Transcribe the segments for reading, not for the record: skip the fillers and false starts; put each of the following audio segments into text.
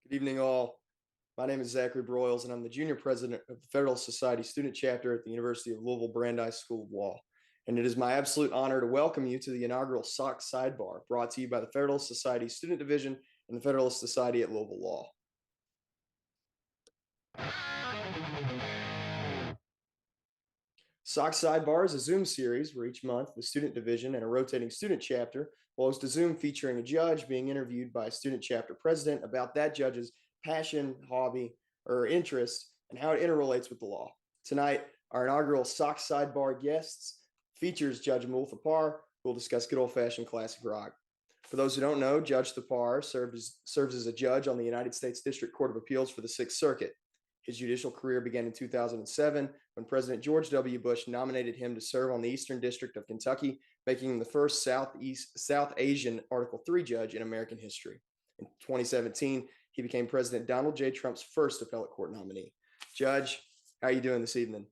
Good evening, all. My name is Zachary Broyles, and I'm the junior president of the Federalist Society student chapter at the University of Louisville Brandeis School of Law. And it is my absolute honor to welcome you to the inaugural SOC Sidebar, brought to you by the Federalist Society Student Division and the Federalist Society at Louisville Law. SOC Sidebar is a Zoom series where each month the student division and a rotating student chapter will host a Zoom featuring a judge being interviewed by a student chapter president about that judge's passion, hobby, or interest and how it interrelates with the law. Tonight, our inaugural SOC Sidebar guests features Judge Amul Thapar, who will discuss good old-fashioned classic rock. For those who don't know, Judge Thapar serves as a judge on the United States District Court of Appeals for the Sixth Circuit. His judicial career began in 2007 when President George W. Bush nominated him to serve on the Eastern District of Kentucky, making him the first South Asian Article III judge in American history. In 2017, he became President Donald J. Trump's first appellate court nominee. Judge, how are you doing this evening?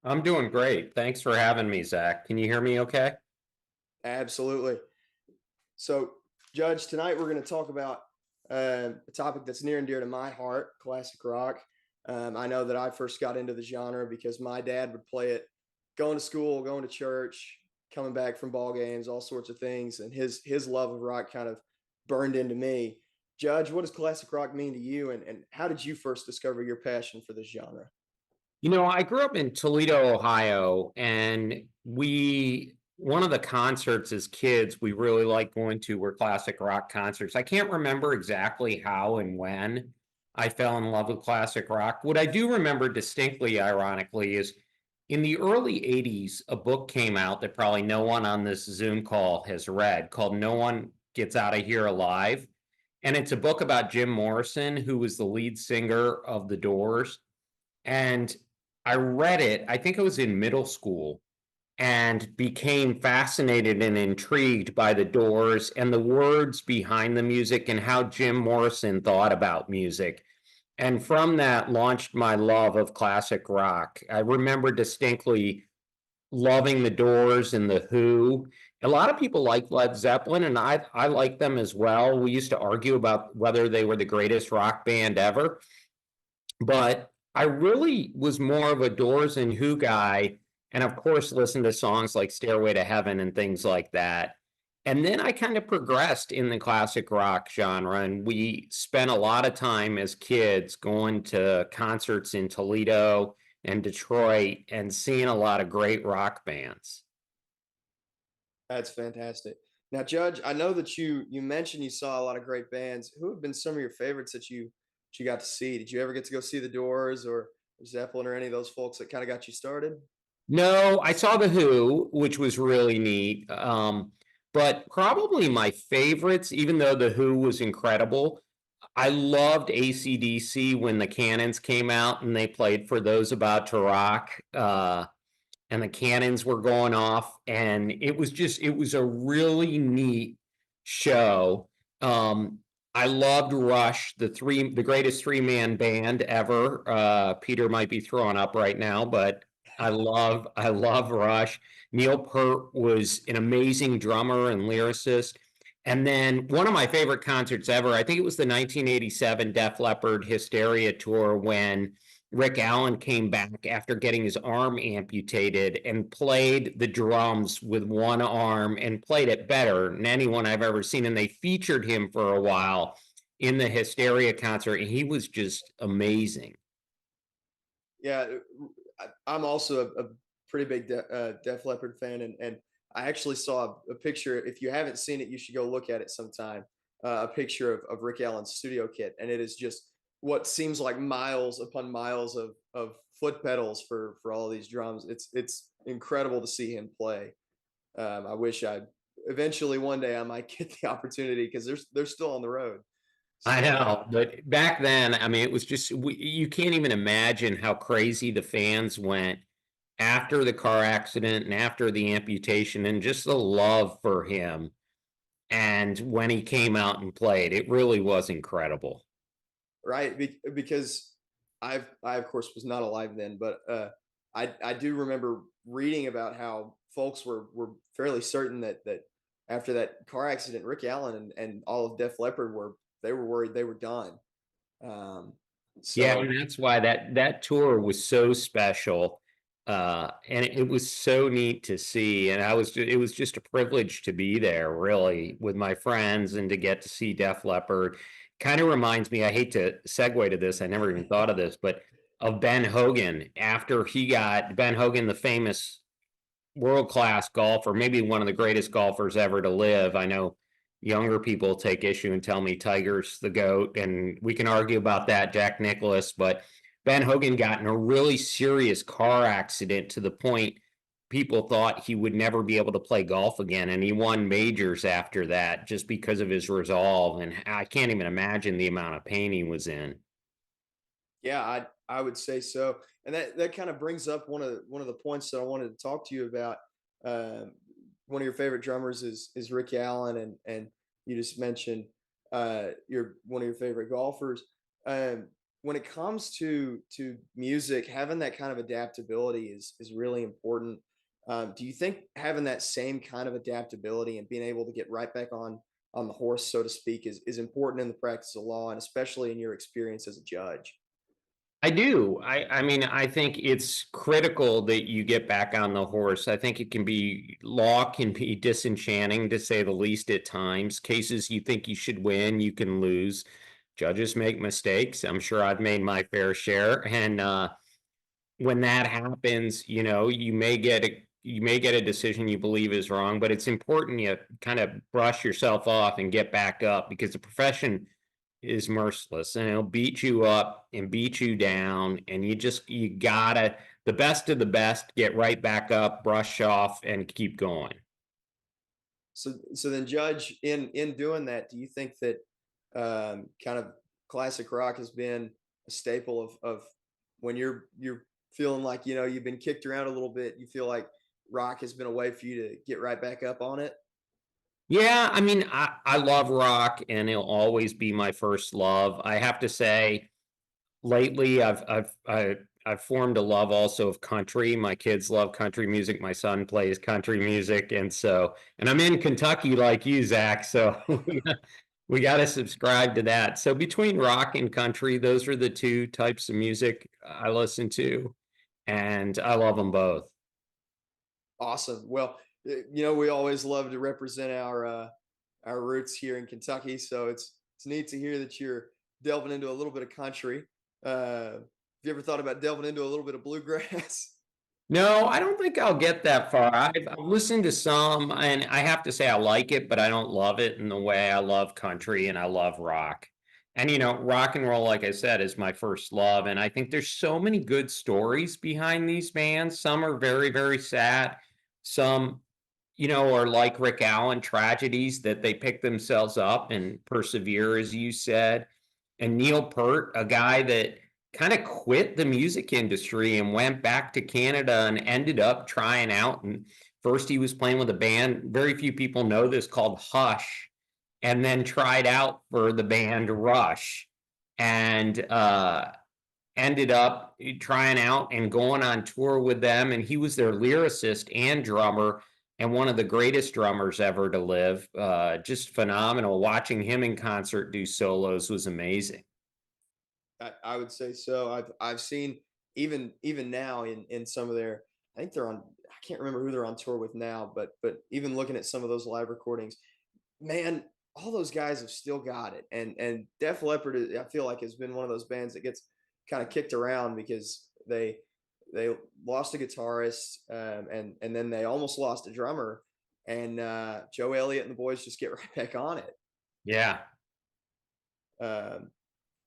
I'm doing great. Thanks for having me, Zach. Can you hear me okay? Absolutely. So, Judge, tonight we're going to talk about a topic that's near and dear to my heart, classic rock. I know that I first got into the genre because my dad would play it going to school, going to church, coming back from ball games, all sorts of things. And his love of rock kind of burned into me. Judge, what does classic rock mean to you? And how did you first discover your passion for this genre? I grew up in Toledo, Ohio, and one of the concerts as kids we really liked going to were classic rock concerts. I can't remember exactly how and when I fell in love with classic rock. What I do remember distinctly, ironically, is in the early 80s, a book came out that probably no one on this Zoom call has read called No One Gets Out of Here Alive. And it's a book about Jim Morrison, who was the lead singer of The Doors. And I read it, I think it was in middle school, and became fascinated and intrigued by The Doors and the words behind the music and how Jim Morrison thought about music. And from that launched my love of classic rock. I remember distinctly loving The Doors and The Who. A lot of people like Led Zeppelin, and I like them as well. We used to argue about whether they were the greatest rock band ever. But I really was more of a Doors and Who guy, and of course listened to songs like Stairway to Heaven and things like that. And then I kind of progressed in the classic rock genre, and we spent a lot of time as kids going to concerts in Toledo and Detroit and seeing a lot of great rock bands. That's fantastic. Now, Judge, I know that you mentioned you saw a lot of great bands. Who have been some of your favorites that you got to see? Did you ever get to go see the Doors or Zeppelin or any of those folks that kind of got you started? No, I saw The Who, which was really neat. But probably my favorites, even though The Who was incredible, I loved AC/DC when the Cannons came out and they played For Those About to Rock. And the cannons were going off, and it was a really neat show. I loved Rush, the greatest three-man band ever. Peter might be throwing up right now, but I love Rush. Neil Peart was an amazing drummer and lyricist. And then one of my favorite concerts ever, I think it was the 1987 Def Leppard Hysteria tour when Rick Allen came back after getting his arm amputated and played the drums with one arm and played it better than anyone I've ever seen. And they featured him for a while in the Hysteria concert, and he was just amazing. Yeah, I'm also a pretty big Def Leppard fan, and I actually saw a picture. If you haven't seen it, you should go look at it sometime. A picture of Rick Allen's studio kit, and it is just what seems like miles upon miles of foot pedals for all of these drums. It's incredible to see him play. I wish I eventually one day I might get the opportunity because they're still on the road. I So know, but back then, I mean, it was just you can't even imagine how crazy the fans went after the car accident and after the amputation, and just the love for him. And when he came out and played, it really was incredible. right, because I of course was not alive then, but I do remember reading about how folks were fairly certain that after that car accident, Rick Allen and all of Def Leppard were worried they were done. Um, Yeah, so and that's why that tour was so special. And it was so neat to see. And it was just a privilege to be there, really, with my friends and to get to see Def Leppard. Kind of reminds me, I hate to segue to this, I never even thought of this, but of Ben Hogan after he got Ben Hogan, the famous world-class golfer, maybe one of the greatest golfers ever to live. I know younger people take issue and tell me Tiger's the GOAT, and we can argue about that, Jack Nicklaus, but Ben Hogan got in a really serious car accident to the point people thought he would never be able to play golf again, and he won majors after that just because of his resolve, and I can't even imagine the amount of pain he was in. yeah, I would say so, and that kind of brings up one of the points that I wanted to talk to you about. Um, One of your favorite drummers is Rick Allen, and you just mentioned you're one of your favorite golfers. Um, when it comes to music, having that kind of adaptability is really important. Do you think having that same kind of adaptability and being able to get right back on the horse, so to speak, is important in the practice of law, and especially in your experience as a judge? I do. I mean, I think it's critical that you get back on the horse. I think it can be law can be disenchanting to say the least at times. Cases you think you should win, you can lose. Judges make mistakes. I'm sure I've made my fair share. And when that happens, you may get a decision you believe is wrong, but it's important you kind of brush yourself off and get back up because the profession is merciless and it'll beat you up and beat you down. And you gotta, the best of the best, get right back up, brush off, and keep going. So then, Judge, in doing that, do you think that kind of classic rock has been a staple of when you're feeling like you've been kicked around a little bit, you feel like rock has been a way for you to get right back up on it? Yeah, I mean, I love rock and it'll always be my first love. I have to say, lately I've formed a love also of country. My kids love country music. My son plays country music, and I'm in Kentucky like you, Zach. So we got to subscribe to that. So between rock and country, those are the two types of music I listen to, and I love them both. Awesome. Well, we always love to represent our roots here in Kentucky, so it's neat to hear that you're delving into a little bit of country. Have you ever thought about delving into a little bit of bluegrass? No, I don't think I'll get that far. I've listened to some, and I have to say I like it, but I don't love it in the way I love country and I love rock. And rock and roll, like I said, is my first love. And I think there's so many good stories behind these bands. Some are very, very sad. Some, are like Rick Allen tragedies that they pick themselves up and persevere, as you said. And Neil Peart, a guy that kind of quit the music industry and went back to Canada and ended up trying out. And first, he was playing with a band. Very few people know this called Hush, and then tried out for the band Rush, and ended up trying out and going on tour with them. And he was their lyricist and drummer. And one of the greatest drummers ever to live. Just phenomenal. Watching him in concert do solos was amazing. I would say so. I've seen even now in some of their, I think they're on. I can't remember who they're on tour with now, but even looking at some of those live recordings, man, all those guys have still got it. And Def Leppard, I feel like, has been one of those bands that gets kind of kicked around because they lost a guitarist, and then they almost lost a drummer, and Joe Elliott and the boys just get right back on it. Yeah. Um,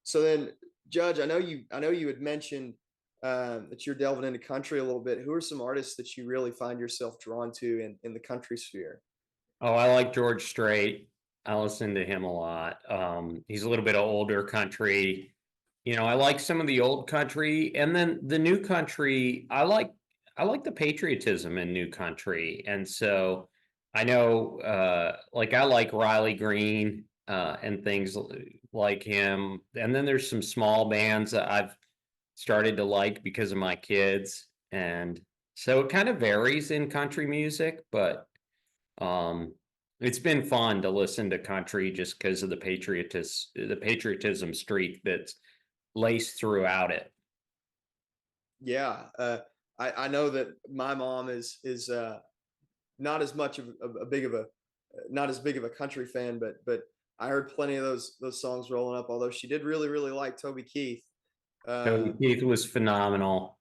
so then, Judge, I know you had mentioned that you're delving into country a little bit. Who are some artists that you really find yourself drawn to in the country sphere? Oh, I like George Strait. I listen to him a lot. He's a little bit of older country. I like some of the old country, and then the new country. I like the patriotism in new country, and so I know, like I like Riley Green and things like him. And then there's some small bands that I've started to like because of my kids, and so it kind of varies in country music, but um It's been fun to listen to country just because of the patriotism streak that's laced throughout it. Yeah, I know that my mom is not as much of a big of a not as big of a country fan, but I heard plenty of those songs rolling up. Although she did really like Toby Keith. Toby Um, Keith was phenomenal.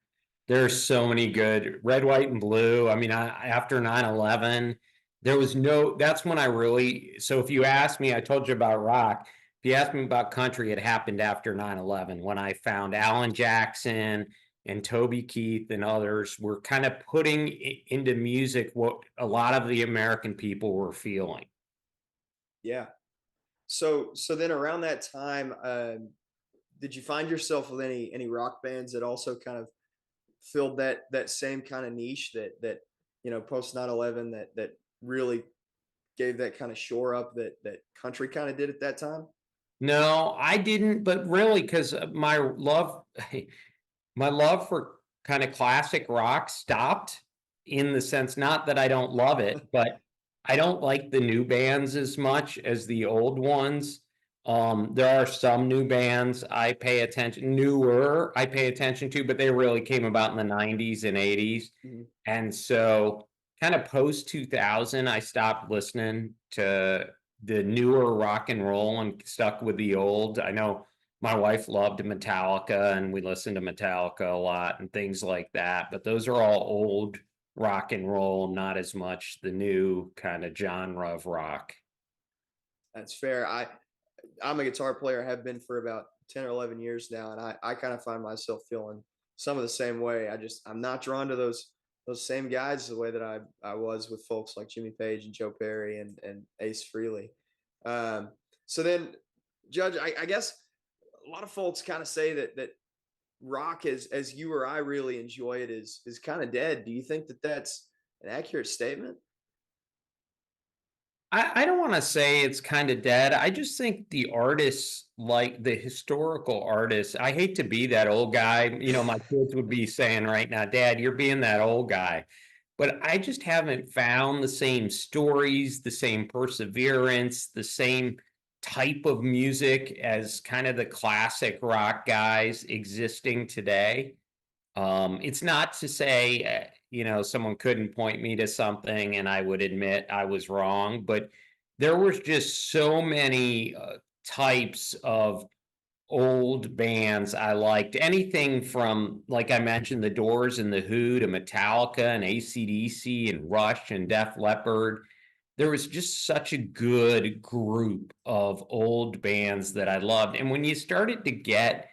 There's so many good Red, White, and Blue. I mean, after 9/11, there was no, that's when I really, so if you ask me, I told you about rock. If you ask me about country, it happened after 9/11 when I found Alan Jackson and Toby Keith and others were kind of putting into music what a lot of the American people were feeling. yeah. So then around that time, did you find yourself with any rock bands that also kind of filled that same kind of niche that post 9/11 that really gave that kind of shore up that country kind of did at that time? No, I didn't, but really, because my love for kind of classic rock stopped in the sense, not that I don't love it, but I don't like the new bands as much as the old ones. There are some new bands newer I pay attention to, but they really came about in the 90s and 80s. Mhm. And so kind of post 2000, I stopped listening to the newer rock and roll and stuck with the old. I know my wife loved Metallica and we listened to Metallica a lot and things like that, but those are all old rock and roll, not as much the new kind of genre of rock. That's fair. I'm a guitar player, have been for about 10 or 11 years now, and I kind of find myself feeling some of the same way. I'm not drawn to those same guys the way that I was with folks like Jimmy Page and Joe Perry and Ace Frehley. Um, so then, Judge, I guess a lot of folks kind of say that rock, as you or I really enjoy it, is kind of dead. Do you think that that's an accurate statement? I don't want to say it's kind of dead. I just think the artists, like the historical artists, I hate to be that old guy. My kids would be saying right now, Dad, you're being that old guy. But I just haven't found the same stories, the same perseverance, the same type of music as kind of the classic rock guys existing today. It's not to say, someone couldn't point me to something and I would admit I was wrong, but there was just so many types of old bands I liked. Anything from, like I mentioned, The Doors and The Who to Metallica and AC/DC and Rush and Def Leppard. There was just such a good group of old bands that I loved. And when you started to get,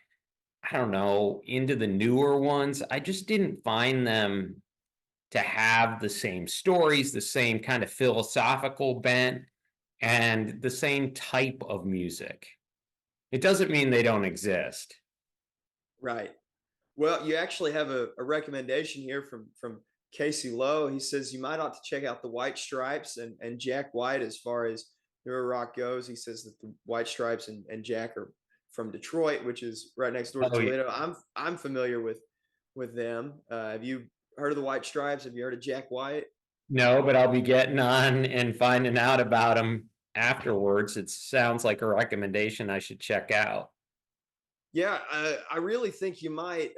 I don't know, into the newer ones, I just didn't find them to have the same stories, the same kind of philosophical bent, and the same type of music. It doesn't mean they don't exist. Right. Well, you actually have a recommendation here from Casey Lowe. He says you might ought to check out the White Stripes and Jack White as far as newer rock goes. He says that the White Stripes and Jack are from Detroit, which is right next door to Oh, yeah. Toledo. I'm familiar with them. Have you heard of the White Stripes? Have you heard of Jack White? No, but I'll be getting on and finding out about them afterwards. It sounds like a recommendation I should check out. Yeah, I really think you might.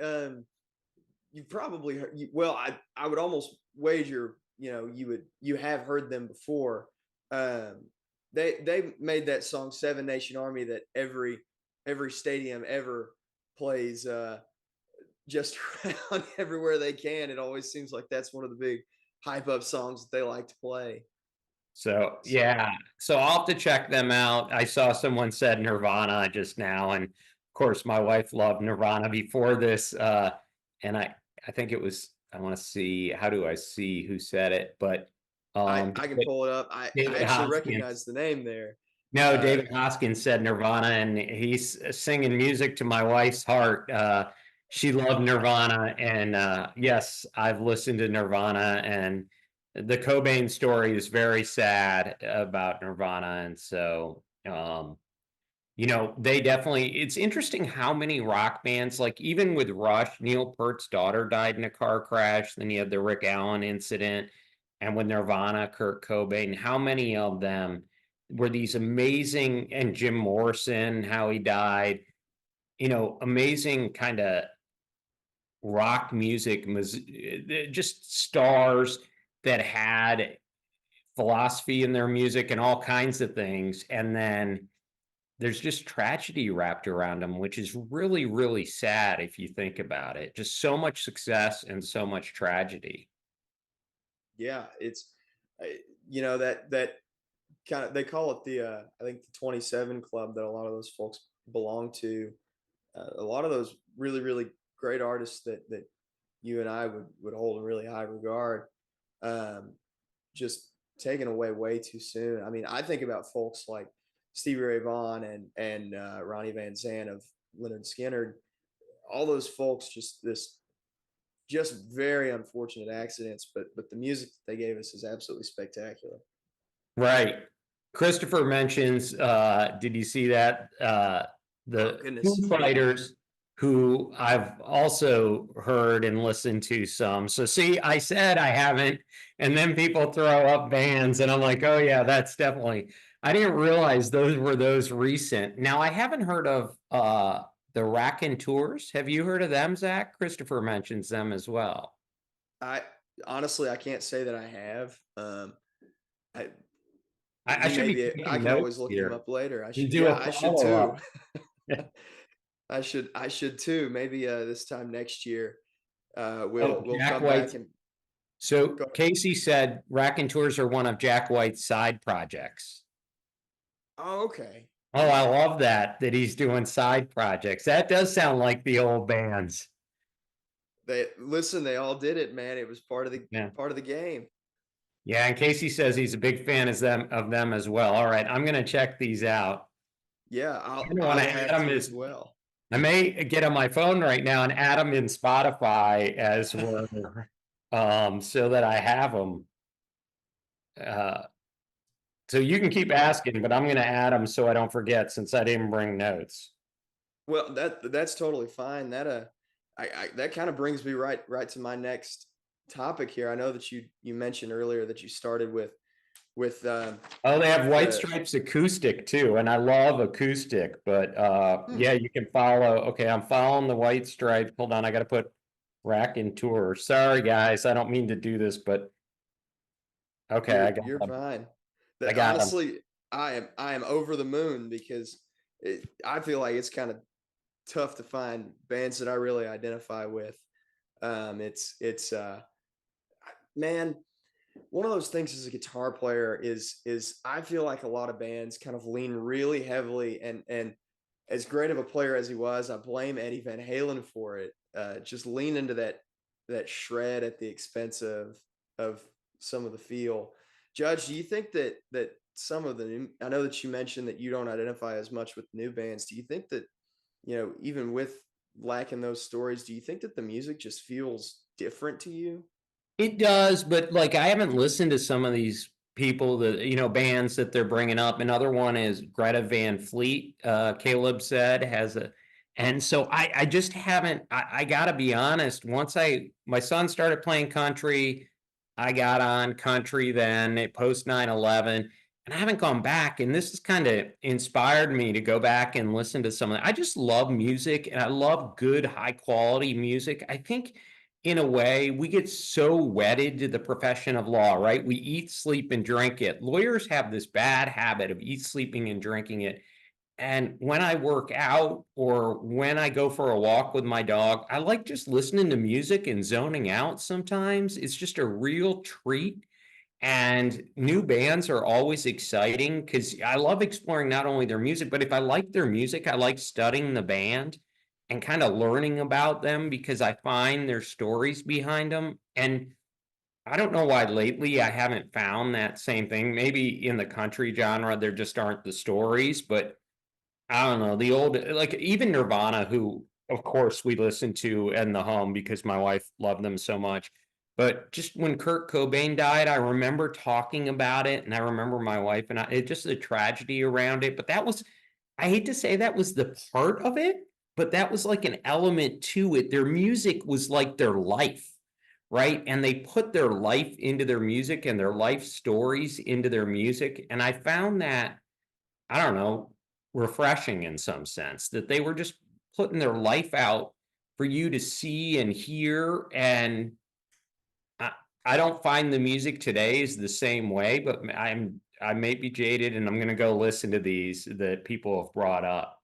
You probably heard, well, I would almost wager, you have heard them before. Um, they made that song Seven Nation Army that every stadium ever plays just around everywhere they can. It always seems like that's one of the big hype up songs that they like to play. So, So yeah. So I'll have to check them out. I saw someone said Nirvana just now. And of course, my wife loved Nirvana before this. And I think it was, I want to see, how do I see who said it? But I can pull it up. I David actually Hoskins. recognize the name there. No, Uh, David Hoskins said Nirvana, and he's singing music to my wife's heart. She loved Nirvana, and yes, I've listened to Nirvana, and the Cobain story is very sad about Nirvana, and so they definitely. It's interesting how many rock bands, like even with Rush, Neil Peart's daughter died in a car crash. Then you had the Rick Allen incident. and with Nirvana, Kurt Cobain, how many of them were these amazing, and Jim Morrison, how he died, amazing kind of rock music, just stars that had philosophy in their music and all kinds of things. And then there's just tragedy wrapped around them, which is really, really sad if you think about it. Just so much success and so much tragedy. Yeah, it's that kind of, they call it the I think the 27 club that a lot of those folks belong to. A lot of those really, really great artists that you and I would hold in really high regard, um, just taken away way too soon. I mean, I think about folks like Stevie Ray Vaughan and Ronnie Van Zant of Leonard Skinner. All those folks, just very unfortunate accidents, but the music that they gave us is absolutely spectacular. Right. Christopher mentions, did you see that? The Goodness. Foo Fighters, who I've also heard and listened to some. So see, I said I haven't, and then people throw up bands, and I'm like, oh yeah, that's definitely. I didn't realize those were those recent. Now I haven't heard of the Raconteurs. Have you heard of them, Zach? Christopher mentions them as well. I honestly, I can't say that I have. I I he should may be be. I taking can always notes look him here up later. I and should. do Yeah, a I should follow too. up. I should. I should too. Maybe this time next year, Oh, we'll Jack come back White's. and So go. Casey said Raconteurs are one of Jack White's side projects. Oh, okay. Oh, I love that he's doing side projects. That does sound like the old bands. They listen. They all did it, man. It was Yeah. part of the game. Yeah, and Casey says he's a big fan of them as well. All right, I'm gonna check these out. Yeah, I don't I want to will add have them to as as well. I may get on my phone right now and add them in Spotify as we're so that I have them. So you can keep Yeah. asking, but I'm gonna add them so I don't forget since I didn't bring notes. Well, that's totally fine. I that kind of brings me right to my next topic here. I know that you mentioned earlier that you started with Oh, they have White the Stripes acoustic too, and I love acoustic, but hmm, yeah, you can follow. Okay, I'm following the White Stripes. Hold on, I gotta put Rack and Tour. Sorry guys, I don't mean to do this, but okay, you're fine. I That got them. honestly, I am over the moon because I feel like it's kind of tough to find bands that I really identify with. It's man, one of those things as a guitar player is I feel like a lot of bands kind of lean really heavily, and as great of a player as he was, I blame Eddie Van Halen for it. Just lean into that shred at the expense of some of the feel. Judge, do you think that some of the new, I know that you mentioned that you don't identify as much with new bands. Do you think that, even with lacking those stories, do you think that the music just feels different to you? It does, but like I haven't listened to some of these people that bands that they're bringing up. Another one is Greta Van Fleet. Caleb said has a, and so I just haven't. I gotta be honest. Once my son started playing country, I got on country then at post 9/11, and I haven't gone back. And this has kind of inspired me to go back and listen to some of that. I just love music, and I love good high quality music. I think in a way, we get so wedded to the profession of law, right? We eat, sleep, and drink it. Lawyers have this bad habit of eat, sleeping, and drinking it. And when I work out or when I go for a walk with my dog, I like just listening to music and zoning out sometimes. It's just a real treat. And new bands are always exciting because I love exploring not only their music, but if I like their music, I like studying the band and kind of learning about them because I find their stories behind them. And I don't know why lately I haven't found that same thing. Maybe in the country genre, there just aren't the stories, but I don't know. The old, like even Nirvana, who of course we listened to in the home because my wife loved them so much. But just when Kurt Cobain died, I remember talking about it, and I remember my wife and it just the tragedy around it. But that was, I hate to say that was the part of it, but that was like an element to it. Their music was like their life, right? And they put their life into their music and their life stories into their music. And I found that, I don't know, refreshing in some sense, that they were just putting their life out for you to see and hear. And I, I don't find the music today is the same way, but I may be jaded, and I'm going to go listen to these that people have brought up.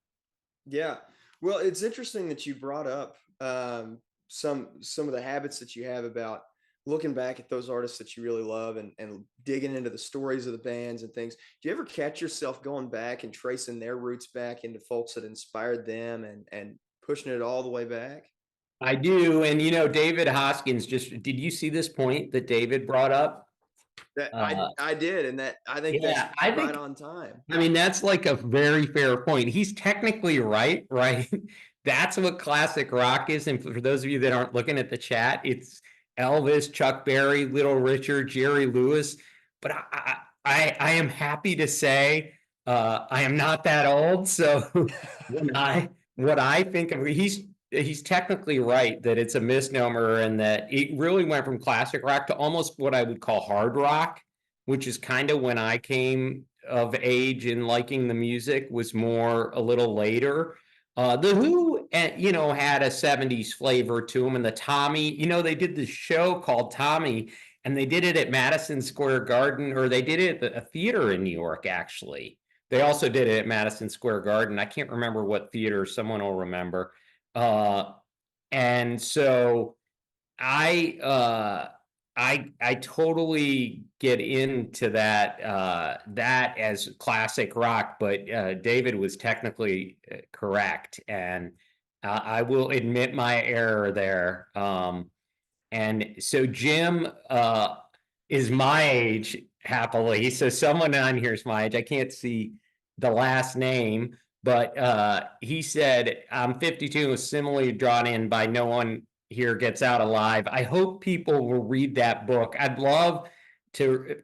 Yeah. Well, it's interesting that you brought up some of the habits that you have about looking back at those artists that you really love and digging into the stories of the bands and things. Do you ever catch yourself going back and tracing their roots back into folks that inspired them and pushing it all the way back? I do. And, David Hoskins, did you see this point that David brought up? That Uh, I did, and that I think that's yeah, I right think, on time. I mean, that's like a very fair point. He's technically right, right? That's what classic rock is. And for those of you that aren't looking at the chat, it's Elvis, Chuck Berry, Little Richard, Jerry Lewis. But I am happy to say I am not that old. So what I think of, he's technically right that it's a misnomer and that it really went from classic rock to almost what I would call hard rock, which is kind of when I came of age and liking the music, was more a little later. The Who, had a 70s flavor to them, and the Tommy, they did this show called Tommy, and they did it at Madison Square Garden, or they did it at a theater in New York, actually. They also did it at Madison Square Garden. I can't remember what theater, someone will remember. Uh, and so I I totally get into that as classic rock, but David was technically correct, and I will admit my error there. And so Jim is my age, happily. So someone on here is my age. I can't see the last name, but he said, I'm 52, was similarly drawn in by No One Here Gets Out Alive. I hope people will read that book. I'd love to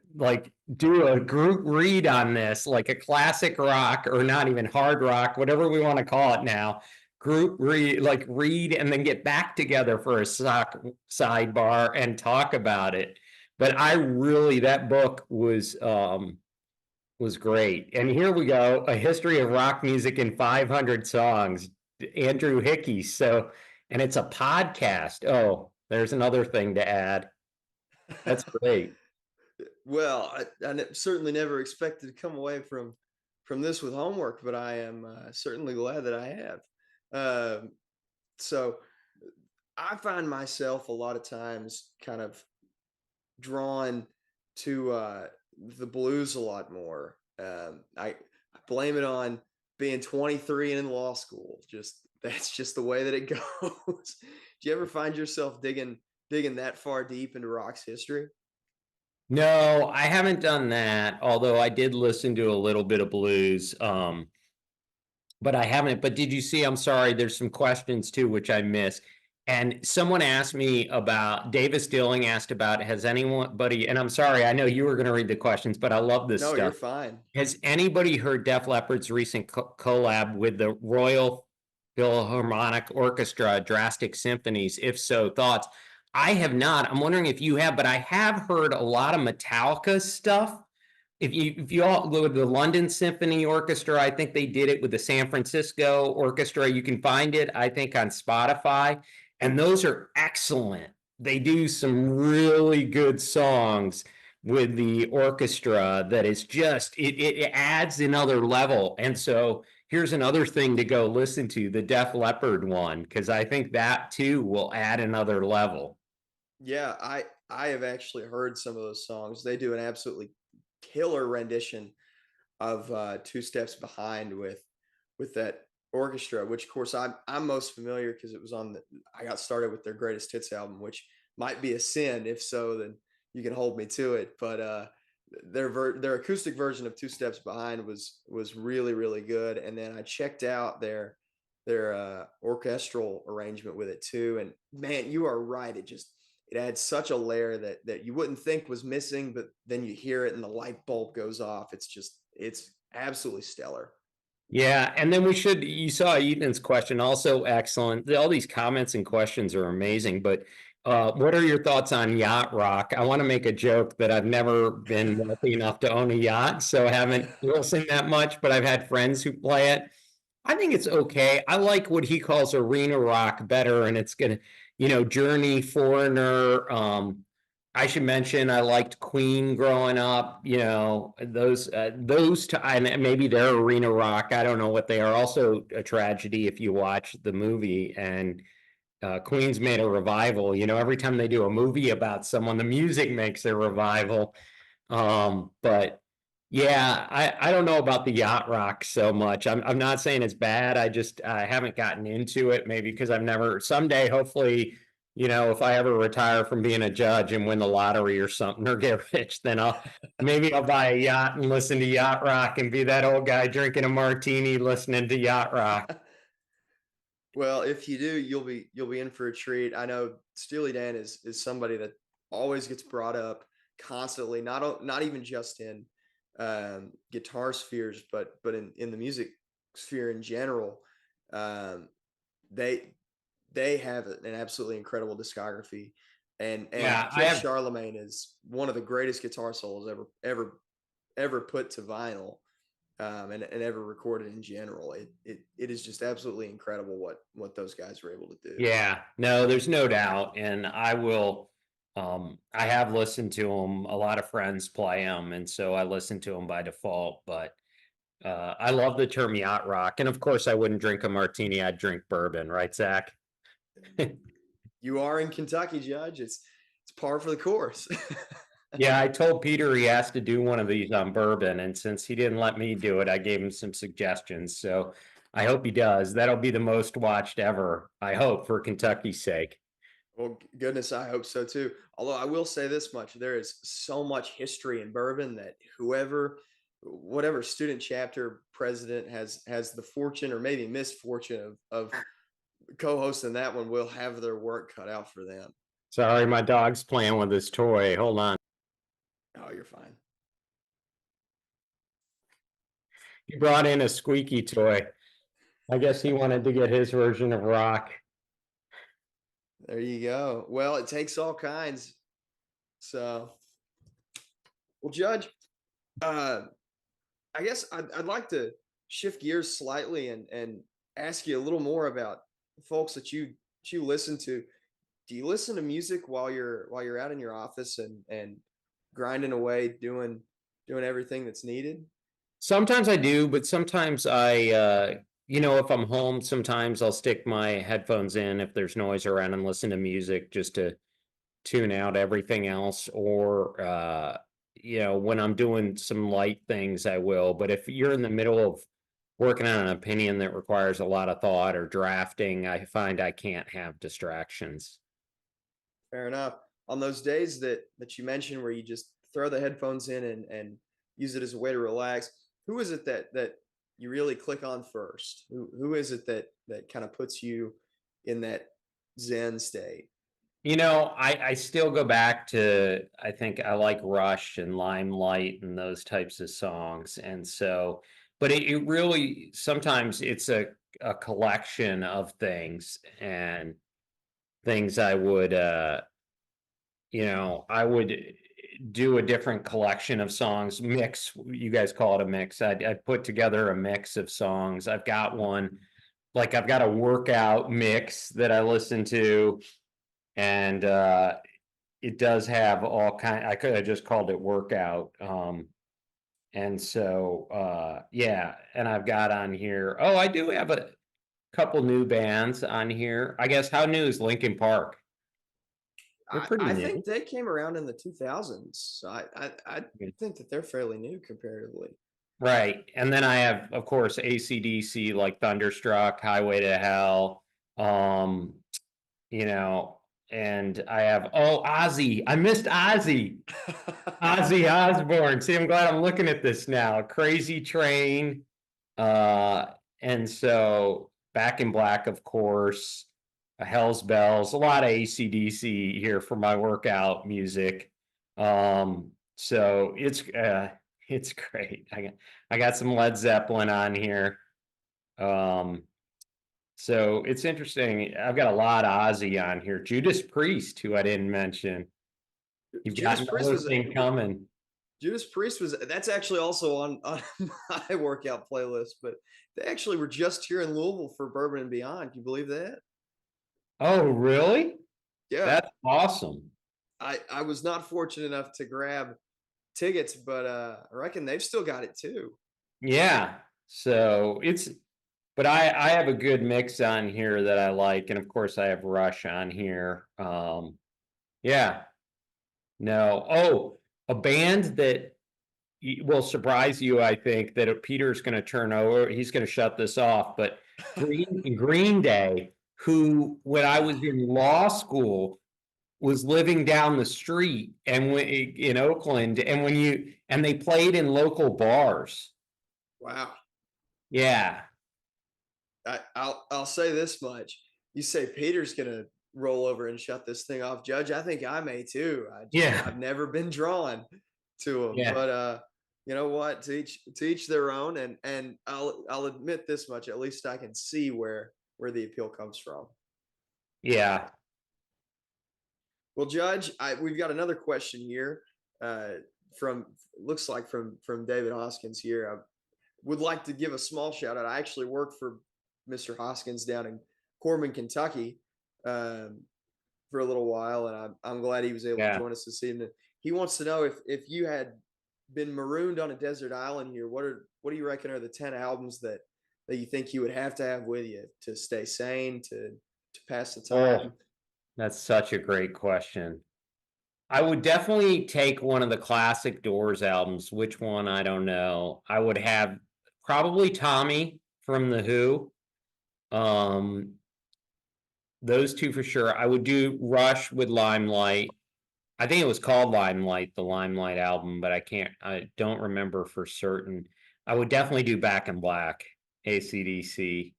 do a group read on this, like a classic rock, or not even hard rock, whatever we want to call it now. Group read, read, and then get back together for a SOC sidebar and talk about it. But that book was great. And here we go, A History of Rock Music in 500 Songs, Andrew Hickey. So, and it's a podcast. Oh, there's another thing to add. That's great. Well, I certainly never expected to come away from this with homework, but I am certainly glad that I have. So I find myself a lot of times kind of drawn to the blues a lot more. I blame it on being 23 and in law school. Just that's just the way that it goes. Do you ever find yourself digging that far deep into rock's history? No, I haven't done that, although I did listen to a little bit of blues. But I haven't. But did you see? I'm sorry, there's some questions too, which I missed. And someone asked me about, Davis Dilling asked about, has anybody, and I'm sorry, I know you were going to read the questions, but I love this No, you're stuff. fine. Has anybody heard Def Leppard's recent collab with the Royal Philharmonic Orchestra, Drastic Symphonies? If so, thoughts? I have not. I'm wondering if you have, but I have heard a lot of Metallica stuff. If you all look at the London Symphony Orchestra, I think they did it with the San Francisco Orchestra. You can find it, I think, on Spotify, and those are excellent. They do some really good songs with the orchestra that is just it adds another level. And so here's another thing to go listen to, the Def Leppard one, because I think that too will add another level. Yeah, I have actually heard some of those songs. They do an absolutely killer rendition of Two Steps Behind with that orchestra, which of course I'm most familiar because it was on I got started with their greatest hits album, which might be a sin. If so, then you can hold me to it. But their acoustic version of Two Steps Behind was really really good. And then I checked out their orchestral arrangement with it too. And man, you are right. It adds such a layer that you wouldn't think was missing, but then you hear it and the light bulb goes off. It's absolutely stellar. Yeah, and then you saw Ethan's question, also excellent. All these comments and questions are amazing, but What are your thoughts on yacht rock? I want to make a joke that I've never been wealthy enough to own a yacht, so I haven't listened that much, but I've had friends who play it. I think it's okay. I like what he calls arena rock better, and it's gonna, Journey, Foreigner. I should mention I liked Queen growing up. Those two, and maybe they're arena rock. I don't know what they are. Also, a tragedy if you watch the movie and Queen's made a revival. Every time they do a movie about someone, the music makes a revival. But yeah, I don't know about the yacht rock so much. I'm not saying it's bad. I haven't gotten into it. Maybe because I've never. Someday, hopefully, if I ever retire from being a judge and win the lottery or something or get rich, then I'll buy a yacht and listen to yacht rock and be that old guy drinking a martini listening to yacht rock. Well, if you do, you'll be in for a treat. I know Steely Dan is somebody that always gets brought up constantly, not even just in guitar spheres, but in the music sphere in general. Um, they they have an absolutely incredible discography, and Yeah, I Kid have. Charlemagne is one of the greatest guitar solos ever put to vinyl, and ever recorded in general. It is just absolutely incredible what those guys were able to do. Yeah, no, there's no doubt. And I have listened to them. A lot of friends play them. And so I listen to them by default. But I love the term yacht rock. And of course, I wouldn't drink a martini. I'd drink bourbon, right, Zach? You are in Kentucky, Judge. It's par for the course. Yeah, I told Peter he has to do one of these on bourbon. And since he didn't let me do it, I gave him some suggestions. So I hope he does. That'll be the most watched ever, I hope, for Kentucky's sake. Well, goodness, I hope so too. Although I will say this much, there is so much history in bourbon that whatever student chapter president has the fortune or maybe misfortune of co-hosting that one will have their work cut out for them. Sorry, my dog's playing with his toy. Hold on. Oh, you're fine. He brought in a squeaky toy. I guess he wanted to get his version of rock. There you go. Well, it takes all kinds. So, well, Judge, uh, I guess I'd like to shift gears slightly and ask you a little more about folks that you listen to. Do you listen to music while you're out in your office and grinding away doing everything that's needed? Sometimes I do, but sometimes if I'm home, sometimes I'll stick my headphones in if there's noise around and listen to music just to tune out everything else. Or, when I'm doing some light things, I will. But if you're in the middle of working on an opinion that requires a lot of thought or drafting, I find I can't have distractions. Fair enough. On those days that you mentioned where you just throw the headphones in and use it as a way to relax, who is it that you really click on first? Who is it that kind of puts you in that zen state? I still go back to, I think I like Rush and Limelight and those types of songs. And so, but it really, sometimes it's a collection of things and things I would do a different collection of songs, mix, you guys call it a mix. I'd put together a mix of songs. I've got one, like I've got a workout mix that I listen to, and it does have all kind. I could have just called it workout. And so yeah, and I've got on here. Oh, I do have a couple new bands on here. I guess how new is Linkin Park? They're pretty I new. think they came around in the 2000s. So I think that they're fairly new comparatively. Right. And then I have, of course, AC/DC, like Thunderstruck, Highway to Hell. Um, you know, and I have, oh, Ozzy. I missed Ozzy. Ozzy Osbourne. See, I'm glad I'm looking at this now. Crazy Train. Uh, and so Back in Black, of course, Hell's Bells, a lot of AC/DC here for my workout music. So it's great. I got some Led Zeppelin on here. Um, So it's interesting. I've got a lot of Ozzy on here. Judas Priest, who I didn't mention. You've got Judas Priest another was thing coming. Judas Priest was that's actually also on my workout playlist, but they actually were just here in Louisville for Bourbon and Beyond. Can you believe that? Oh, really? Yeah. That's awesome. I was not fortunate enough to grab tickets, but I reckon they've still got it too. Yeah. So but I have a good mix on here that I like, and of course I have Rush on here. Yeah. No. Oh, a band that will surprise you, I think, that Peter's going to turn over. He's going to shut this off, but Green Day, who when I was in law school was living down the street and in Oakland, and they played in local bars. Wow. Yeah. I'll say this much. You say Peter's gonna roll over and shut this thing off, Judge. I think I may too. Yeah. I've never been drawn to them, Yeah. but you know what? To each their own. And I'll admit this much. At least I can see where the appeal comes from. Yeah. Well, Judge, we've got another question here from looks like from David Hoskins here. I would like to give a small shout out. I actually work for Mr. Hoskins down in Corbin, Kentucky, for a little while, and I'm glad he was able to join us this evening. He wants to know if you had been marooned on a desert island here, what do you reckon are the 10 albums that you think you would have to have with you to stay sane, to pass the time? That's such a great question. I would definitely take one of the classic Doors albums. Which one? I don't know. I would have probably Tommy from The Who. Those two for sure. I would do Rush with Limelight. I think it was called Limelight, the Limelight album, but I don't remember for certain. I would definitely do Back in Black, AC/DC.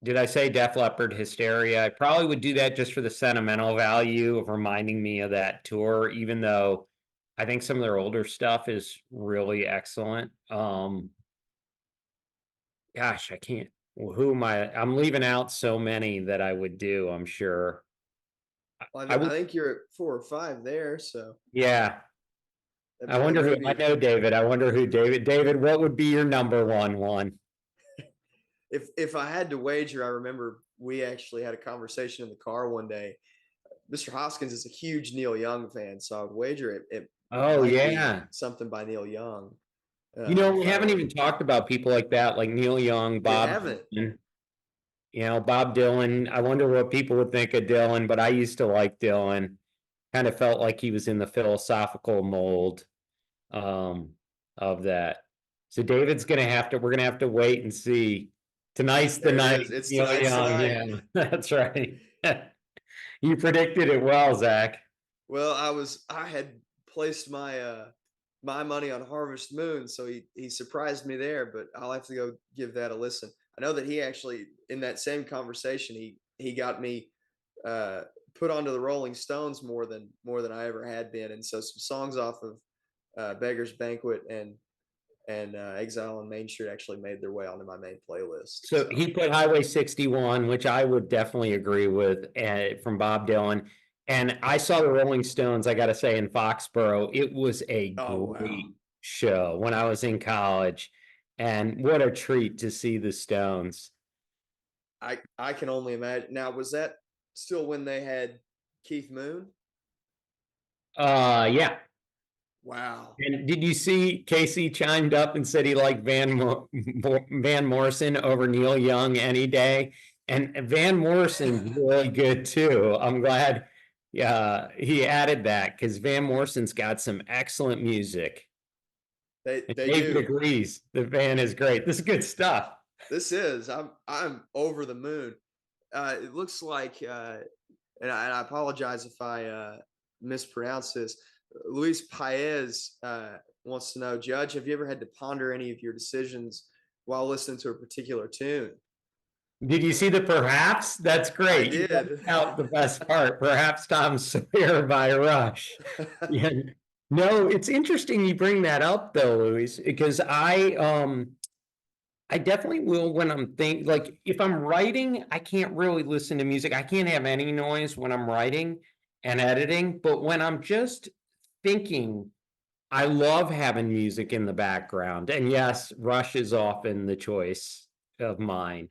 Did I say Def Leppard Hysteria? I probably would do that just for the sentimental value of reminding me of that tour, even though I think some of their older stuff is really excellent. Gosh, I can't. Who am I? I'm leaving out so many that I would do, I'm sure. Well, I I would, think you're at 4 or 5 there, so yeah. I that wonder may who, I be. know David. I wonder who David, what would be your number one? If I had to wager, I remember we actually had a conversation in the car one day. Mr. Hoskins is a huge Neil Young fan, so I would wager it Oh, might be yeah. something by Neil Young. We If I haven't were, even talked about people like that, like Neil Young, we Bob haven't. Dylan. Bob Dylan. I wonder what people would think of Dylan, but I used to like Dylan. Kind of felt like he was in the philosophical mold of that. So we're gonna have to wait and see. Tonight's the There it night. is. It's Neil tonight's the Young, night. yeah, that's right. You predicted it well, Zach. Well, I had placed my money on Harvest Moon, so he surprised me there. But I'll have to go give that a listen. I know that he actually in that same conversation he got me put onto the Rolling Stones more than I ever had been, and so some songs off of Beggar's Banquet and Exile on Main Street actually made their way onto my main playlist. So he put Highway 61, which I would definitely agree with, from Bob Dylan. And I saw the Rolling Stones, I got to say, in Foxborough. It was a great show when I was in college. And what a treat to see the Stones. I can only imagine. Now, was that still when they had Keith Moon? Yeah. Wow. And did you see Casey chimed up and said he liked Van Morrison over Neil Young any day? And Van Morrison's really good too. I'm glad he added that because Van Morrison's got some excellent music. They David do. agrees. The Van is great. This is good stuff. This is. I'm over the moon. It looks like, and I apologize if I mispronounce this. Luis Paez wants to know, Judge, have you ever had to ponder any of your decisions while listening to a particular tune? Did you see the perhaps? That's great. I did. Out the best part. Perhaps Tom Sawyer by Rush. Yeah. No, it's interesting you bring that up though, Luis, because I definitely will when I'm like if I'm writing, I can't really listen to music. I can't have any noise when I'm writing and editing, but when I'm just thinking, I love having music in the background. And yes, Rush is often the choice of mine.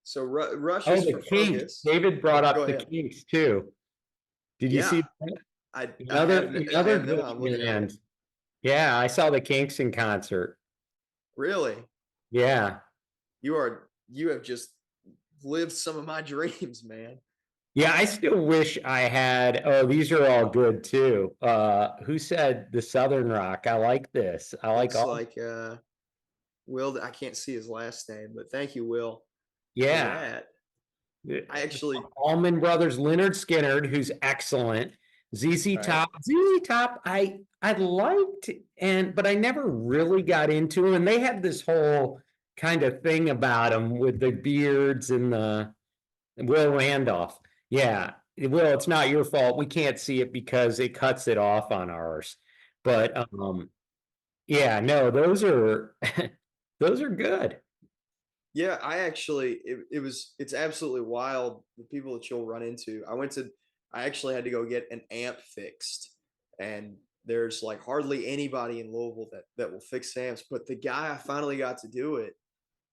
So Rush Oh, is the for Kinks. focus. David brought Oh, go up the ahead. Kinks too. Did you Yeah, see that? I Another have I another have good now. I'm looking at band. it. Yeah, I saw the Kinks in concert. Really, Yeah. you have just lived some of my dreams, man. Yeah, I still wish I had. Oh, these are all good too. Who said the Southern Rock? I like this. I like Looks all. like Will. I can't see his last name, but thank you, Will, for Yeah. that. I actually, Allman Brothers, Leonard Skinner, who's excellent. ZZ right. Top. ZZ Top, I liked and but I never really got into them. And they had this whole kind of thing about them with the beards and the Will Randolph. Yeah. Will, it's not your fault. We can't see it because it cuts it off on ours. Right. But yeah, no, those are those are good. Yeah, I actually it's absolutely wild the people that you'll run into. I actually had to go get an amp fixed, and there's like hardly anybody in Louisville that will fix amps. But the guy I finally got to do it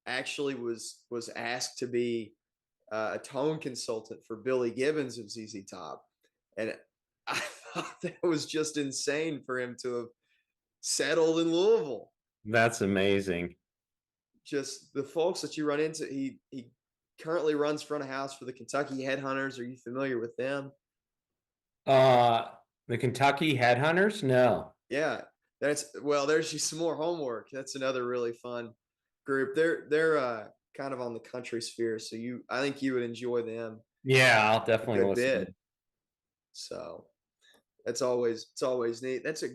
actually was asked to be a tone consultant for Billy Gibbons of ZZ Top, and I thought that was just insane for him to have settled in Louisville. That's amazing. Just the folks that you run into. He currently runs front of house for the Kentucky Headhunters. Are you familiar with them? Uh the Kentucky Headhunters? No. Yeah, that's well. There's just some more homework. That's another really fun group. They're kind of on the country sphere, so I think you would enjoy them Yeah, I'll a definitely good listen. bit. So it's always neat. It's And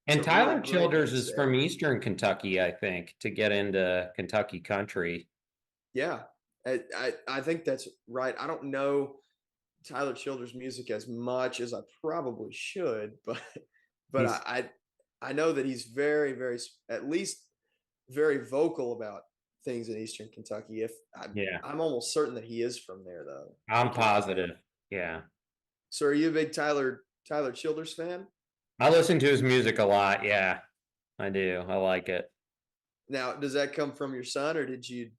a really Tyler great Childers band is set. from Eastern Kentucky, I think, to get into Kentucky country. Yeah, I think that's right. I don't know Tyler Childers' music as much as I probably should, but but He's I know that he's very at least very vocal about things in Eastern Kentucky. If yeah, I'm almost certain that he is from there though. I I'm think you're right. positive. Yeah. So are you a big Tyler Childers fan? I listen to his music a lot. Yeah, I do. I like it. Now, does that come from your son or did you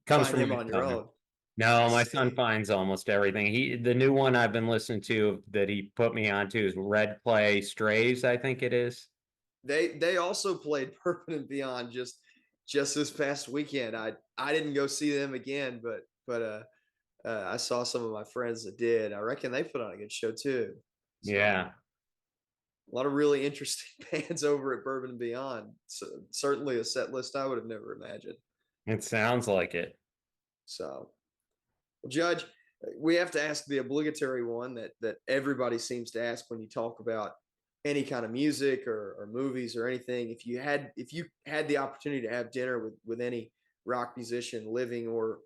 Comes find from him my on your son. own? I No, my son see. finds almost everything. The new one I've been listening to that he put me onto is Red Clay Strays, I think it is. They also played Bourbon and Beyond just this past weekend. I didn't go see them again, but I saw some of my friends that did. I reckon they put on a good show too. So Yeah, a lot of really interesting bands over at Bourbon and Beyond. So certainly a set list I would have never imagined. it sounds like it. So, well, Judge, we have to ask the obligatory one that everybody seems to ask when you talk about any kind of music or movies or anything. If you had the opportunity to have dinner with any rock musician, living or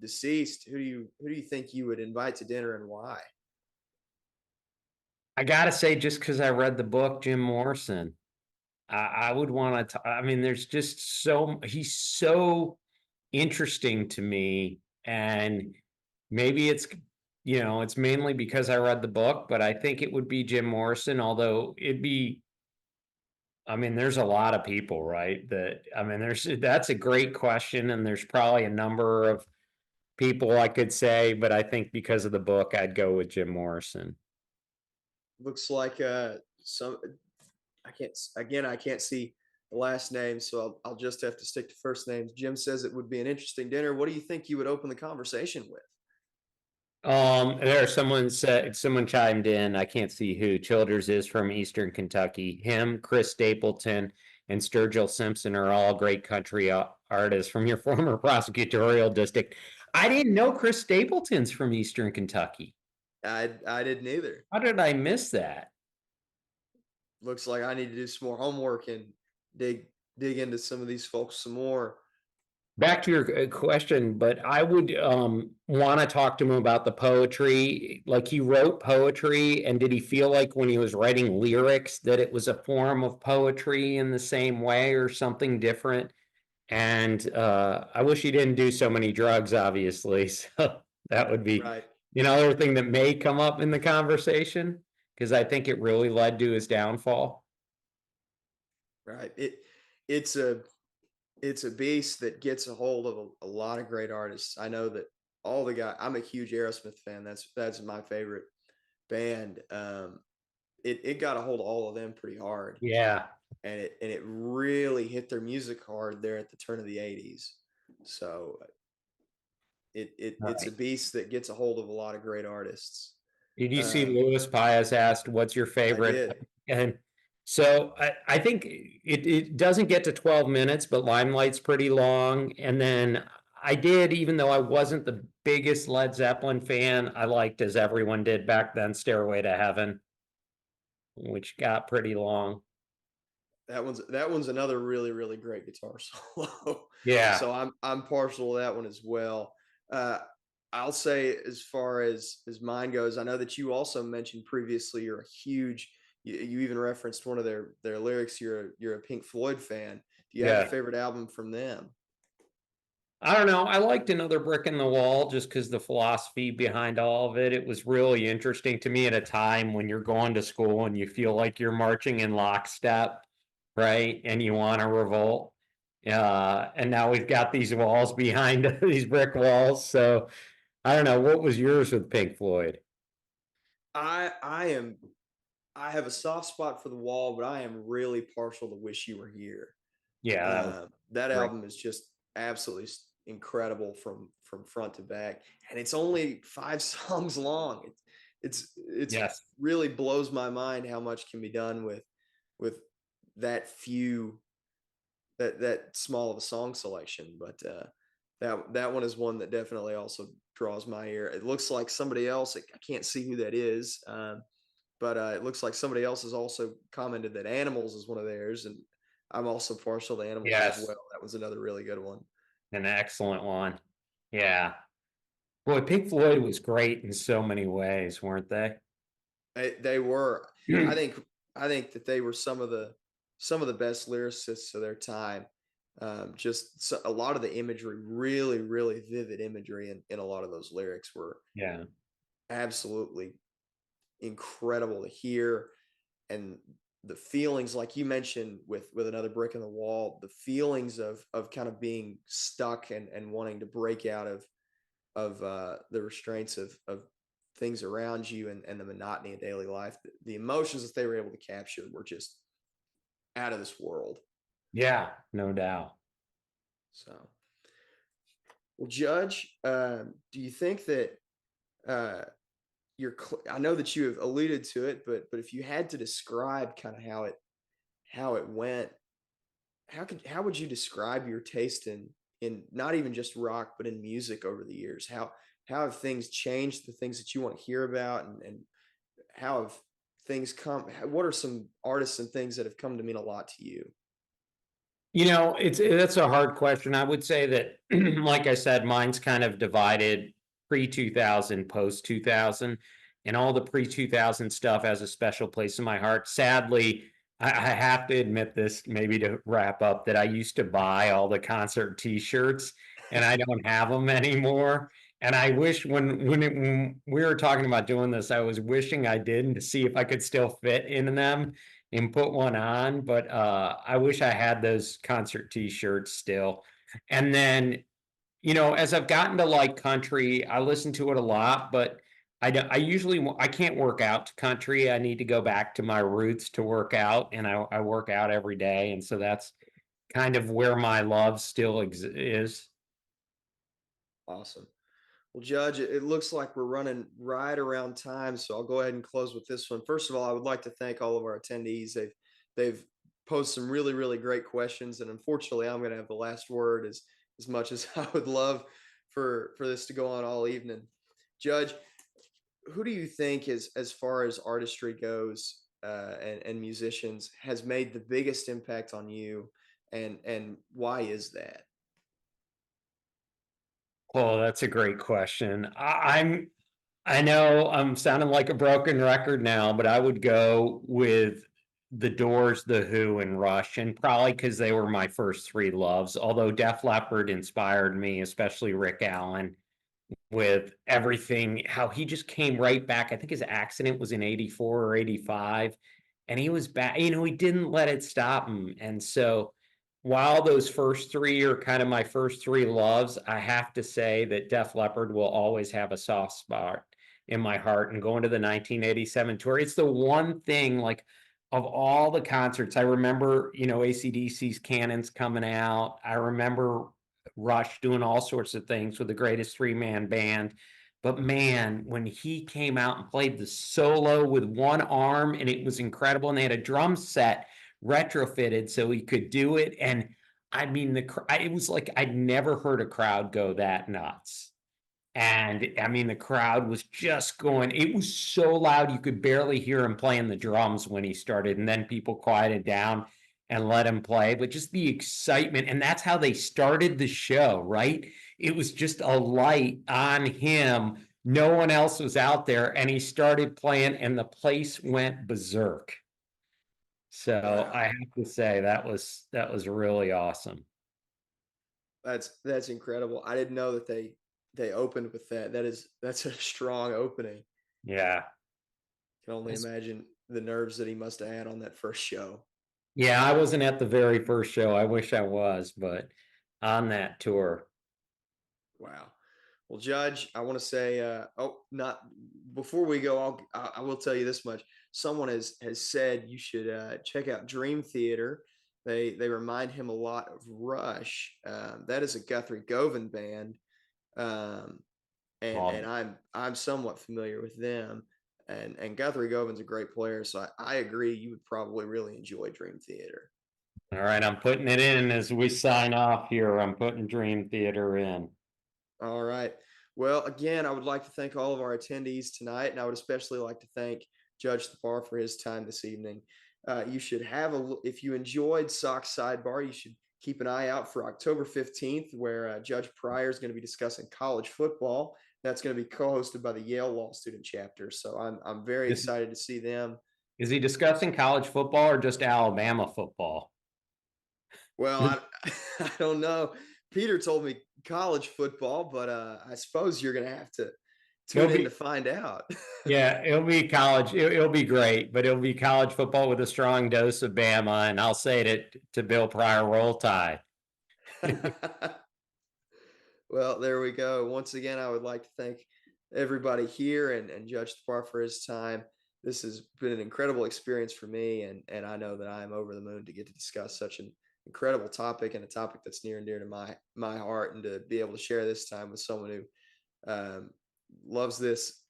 deceased, who do you think you would invite to dinner and why? I gotta say, just because I read the book, Jim Morrison, I would want to. I mean, there's just he's so interesting to me, and maybe it's mainly because I read the book, but I think it would be Jim Morrison. Although it'd be, I mean, there's a lot of people, right? I mean, that's a great question, and there's probably a number of people I could say, but I think because of the book, I'd go with Jim Morrison. Looks like some I can't see the last name, so I'll just have to stick to first names. Jim says it would be an interesting dinner. What do you think you would open the conversation with? Someone chimed in. I can't see who. Childers is from Eastern Kentucky. Him, Chris Stapleton, and Sturgill Simpson are all great country artists from your former prosecutorial district. I didn't know Chris Stapleton's from Eastern Kentucky. I didn't either. How did I miss that? Looks like I need to do some more homework and dig into some of these folks some more. Back to your question, but I would want to talk to him about the poetry. Like he wrote poetry, and did he feel like when he was writing lyrics that it was a form of poetry in the same way or something different? And I wish he didn't do so many drugs, obviously. So that would be Right. another thing that may come up in the conversation, because I think it really led to his downfall. Right. It's a it's a beast that gets a hold of a lot of great artists. I know that all the guy. I'm a huge Aerosmith fan. That's my favorite band. It got a hold of all of them pretty hard, Yeah. and it really hit their music hard there at the turn of the '80s. So it's a Right. beast that gets a hold of a lot of great artists. Did you see Um, Louis Pius asked, "What's your I favorite?" did. And so I think it doesn't get to 12 minutes, but Limelight's pretty long. And then I did, even though I wasn't the biggest Led Zeppelin fan, I liked, as everyone did back then, Stairway to Heaven, which got pretty long. That one's another really great guitar solo. Yeah. So I'm partial to that one as well. Uh, I'll say, as far as mine goes, I know that you also mentioned previously you're a huge. You even referenced one of their lyrics. You're a Pink Floyd fan. Do you have a Yeah. favorite album from them? I don't know. I liked Another Brick in the Wall just because the philosophy behind all of it. It was really interesting to me at a time when you're going to school and you feel like you're marching in lockstep, right? And you want to revolt. And now we've got these walls behind these brick walls. So I don't know. What was yours with Pink Floyd? I am I have a soft spot for The Wall, but I am really partial to Wish You Were Here. Yeah, that was That great. album is just absolutely incredible from front to back, and it's only 5 songs long. It's Yes. really blows my mind how much can be done with that few that small of a song selection. But that one is one that definitely also draws my ear. It looks like somebody else. I can't see who that is. But it looks like somebody else has also commented that Animals is one of theirs, and I'm also partial to Animals as Yes. well. That was another really good one. An excellent one. Yeah. Boy, Pink Floyd was great in so many ways, weren't they? They were, I think, I think that they were some of the best lyricists of their time. A lot of the imagery, really vivid imagery in a lot of those lyrics were Yeah. absolutely incredible to hear. And the feelings, like you mentioned with Another Brick in the Wall, the feelings of kind of being stuck and wanting to break out of the restraints of things around you and the monotony of daily life. The emotions that they were able to capture were just out of this world. Yeah, no doubt. So, well, Judge, do you think that uh, I know that you have alluded to it, but if you had to describe kind of how it went, how would you describe your taste in not even just rock but in music over the years? How have things changed, the things that you want to hear about, and how have things come? What are some artists and things that have come to mean a lot to you? It's that's a hard question. I would say that, like I said, mine's kind of divided pre-2000, post-2000, and all the pre-2000 stuff has a special place in my heart. Sadly, I have to admit this, maybe to wrap up, that I used to buy all the concert T-shirts, and I don't have them anymore. And I wish when we were talking about doing this, I was wishing I did, to see if I could still fit in them and put one on, but I wish I had those concert t-shirts still. And then, as I've gotten to like country, I listen to it a lot, but I usually I can't work out to country. I need to go back to my roots to work out, and I work out every day, and so that's kind of where my love still is. Awesome. Well, Judge, it looks like we're running right around time, so I'll go ahead and close with this one. First of all, I would like to thank all of our attendees. They've posed some really great questions, and unfortunately, I'm going to have the last word as much as I would love for this to go on all evening. Judge, who do you think, as far as artistry goes, and musicians, has made the biggest impact on you, and why is that? Oh, that's a great question. I know I'm sounding like a broken record now, but I would go with The Doors, The Who, and Rush, and probably because they were my first three loves. Although Def Leppard inspired me, especially Rick Allen, with everything, how he just came right back. I think his accident was in 84 or 85, and he was back. He didn't let it stop him. And so, while those first three are kind of my first three loves, I have to say that Def Leppard will always have a soft spot in my heart. And going to the 1987 tour, it's the one thing, like, of all the concerts, I remember, AC/DC's Cannons coming out. I remember Rush doing all sorts of things with the greatest three-man band. But man, when he came out and played the solo with one arm, and it was incredible, and they had a drum set retrofitted so he could do it. And I mean, it was like I'd never heard a crowd go that nuts. And I mean, the crowd was just going, it was so loud, you could barely hear him playing the drums when he started. And then people quieted down and let him play. But just the excitement. And that's how they started the show, right? It was just a light on him. No one else was out there. And he started playing, and the place went berserk. So Wow. I have to say that was really awesome. That's incredible. I didn't know that they opened with that. That's a strong opening. Yeah. Can only It's- imagine the nerves that he must have had on that first show. Yeah, I wasn't at the very first show. I wish I was, but on that tour. Wow. Well, Judge, I want to say, not before we go, I will tell you this much. Someone has said you should check out Dream Theater. They remind him a lot of Rush. That is a Guthrie Govan band, um, and Well, I'm somewhat familiar with them. And Guthrie Govan's a great player, so I agree. You would probably really enjoy Dream Theater. all right, I'm putting it in as we sign off here. I'm putting Dream Theater in. All right. Well, again, I would like to thank all of our attendees tonight, and I would especially like to thank Judge Thapar for his time this evening. You should have if you enjoyed SOC Sidebar, you should keep an eye out for October 15th, where Judge Pryor is going to be discussing college football. That's going to be co-hosted by the Yale Law Student Chapter. So I'm very Is, excited to see them. is he discussing college football or just Alabama football? Well, I don't know. Peter told me college football, but I suppose you're going to have to tune in to find out. Yeah, it'll be college. It'll be great, but it'll be college football with a strong dose of Bama. And I'll say it to Bill Pryor, roll tide. Well, there we go. Once again, I would like to thank everybody here and Judge Thapar for his time. This has been an incredible experience for me, and I know that I am over the moon to get to discuss such an incredible topic, and a topic that's near and dear to my heart, and to be able to share this time with someone who loves this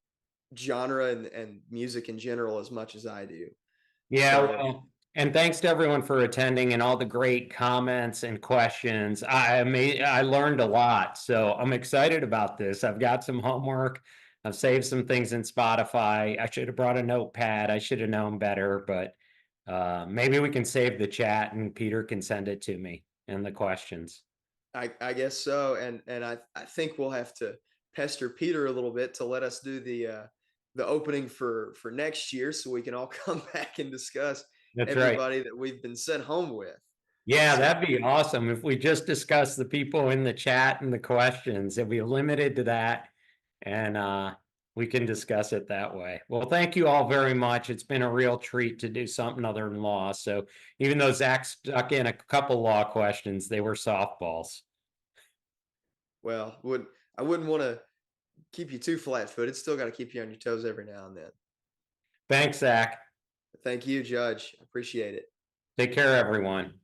genre and music in general as much as I do. Yeah, So, well, and thanks to everyone for attending and all the great comments and questions. I learned a lot, so I'm excited about this. I've got some homework. I've saved some things in Spotify. I should have brought a notepad. I should have known better, but maybe we can save the chat and Peter can send it to me and the questions. I guess so, and I think we'll have to pester Peter a little bit to let us do the opening for next year, so we can all come back and discuss That's right. everybody that we've been sent home with. Yeah, So, that'd be awesome if we just discuss the people in the chat and the questions. It'll be limited to that, and we can discuss it that way. Well, thank you all very much. It's been a real treat to do something other than law. So even though Zach stuck in a couple law questions, they were softballs. well, I wouldn't want to keep you too flat-footed. Still got to keep you on your toes every now and then. Thanks, Zach. Thank you, Judge. I appreciate it. Take care, everyone.